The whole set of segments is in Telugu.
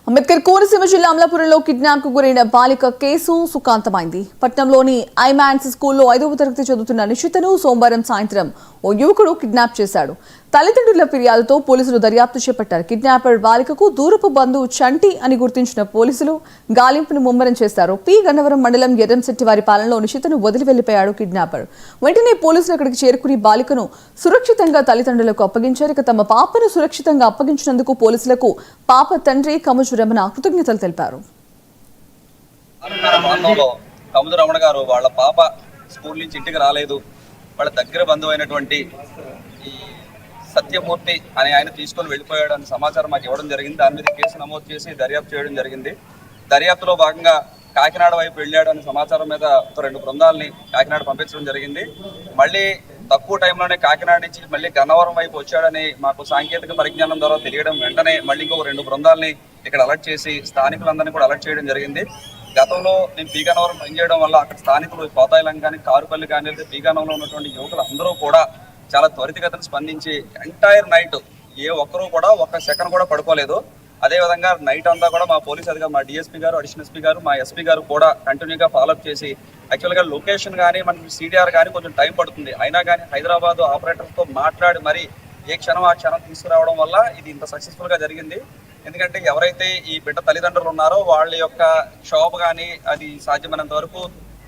అంబేద్కర్ కోనసీమ జిల్లా అమలాపురంలో కిడ్నాప్ కు గురైన బాలిక కేసు సుఖాంతమైంది. పట్నంలోని ఐమాన్స్ స్కూల్లో 5వ తరగతి చదువుతున్న నిషితను సోమవారం సాయంత్రం ఓ యువకుడు కిడ్నాప్ చేశాడు. తల్లిదండ్రుల ఫిర్యాదుతో పోలీసులు దర్యాప్తు చేపట్టారు. కిడ్నాపర్ బాలికకు దూరపు బంధువు చంటి అని గుర్తించిన పోలీసులు గాలింపును ముమ్మరం చేశారు. పి గన్నవరం మండలం ఎర్రంశెట్టివారి పాలనలో నిషితను వదిలి వెళ్లిపోయాడు కిడ్నాపర్. వెంటనే పోలీసులు అక్కడికి చేరుకుని బాలికను సురక్షితంగా తల్లిదండ్రులకు అప్పగించారు. ఇక తమ పాపను సురక్షితంగా అప్పగించినందుకు పోలీసులకు పాప తండ్రి కముజు రమణ కృతజ్ఞతలు తెలిపారు. రమణ గారు వాళ్ళ పాప స్కూల్ నుంచి ఇంటికి రాలేదు, వాళ్ళ దగ్గర బంధువు అయినటువంటి ఈ సత్యమూర్తి అనే ఆయన తీసుకొని వెళ్ళిపోయాడు అని సమాచారం మాకు ఇవ్వడం జరిగింది. దాని మీద కేసు నమోదు చేసి దర్యాప్తు చేయడం జరిగింది. దర్యాప్తులో భాగంగా కాకినాడ వైపు వెళ్ళాడు అనే సమాచారం మీద 2 బృందాలని కాకినాడ పంపించడం జరిగింది. మళ్ళీ తక్కువ టైంలోనే కాకినాడ నుంచి మళ్ళీ గన్నవరం వైపు వచ్చాడని మాకు సాంకేతిక పరిజ్ఞానం ద్వారా తెలియడం వెంటనే మళ్ళీ ఇంకొక 2 బృందాలని ఇక్కడ అలర్ట్ చేసి స్థానికులందరినీ కూడా అలర్ట్ చేయడం జరిగింది. గతంలో నేను పీగన్నవరం పనిచేయడం వల్ల అక్కడ స్థానికులు కోతాయిలం కానీ కారుపల్లి కానీ లేదా పీగన్నవరంలో ఉన్నటువంటి యువకులు అందరూ కూడా చాలా త్వరితగతిన స్పందించి ఎంటైర్ నైట్ ఏ ఒక్కరూ కూడా ఒక్క సెకండ్ కూడా పడుకోలేదు. అదేవిధంగా నైట్ అంతా కూడా మా పోలీస్ అధికారులు, మా డిఎస్పీ గారు, అడిషనల్ ఎస్పీ గారు, మా ఎస్పీ గారు కూడా కంటిన్యూగా ఫాలోఅప్ చేసి యాక్చువల్గా లొకేషన్ కానీ మనకి సిడిఆర్ కానీ కొంచెం టైం పడుతుంది. అయినా కానీ హైదరాబాద్ ఆపరేటర్తో మాట్లాడి మరి ఏ క్షణం ఆ క్షణం తీసుకురావడం వల్ల ఇది ఇంత సక్సెస్ఫుల్గా జరిగింది. ఎందుకంటే ఎవరైతే ఈ బిడ్డ తల్లిదండ్రులు ఉన్నారో వాళ్ళ యొక్క షాప్ కానీ అది సాధ్యమైనంత వరకు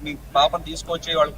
మీ పాపను తీసుకొచ్చి వాళ్ళు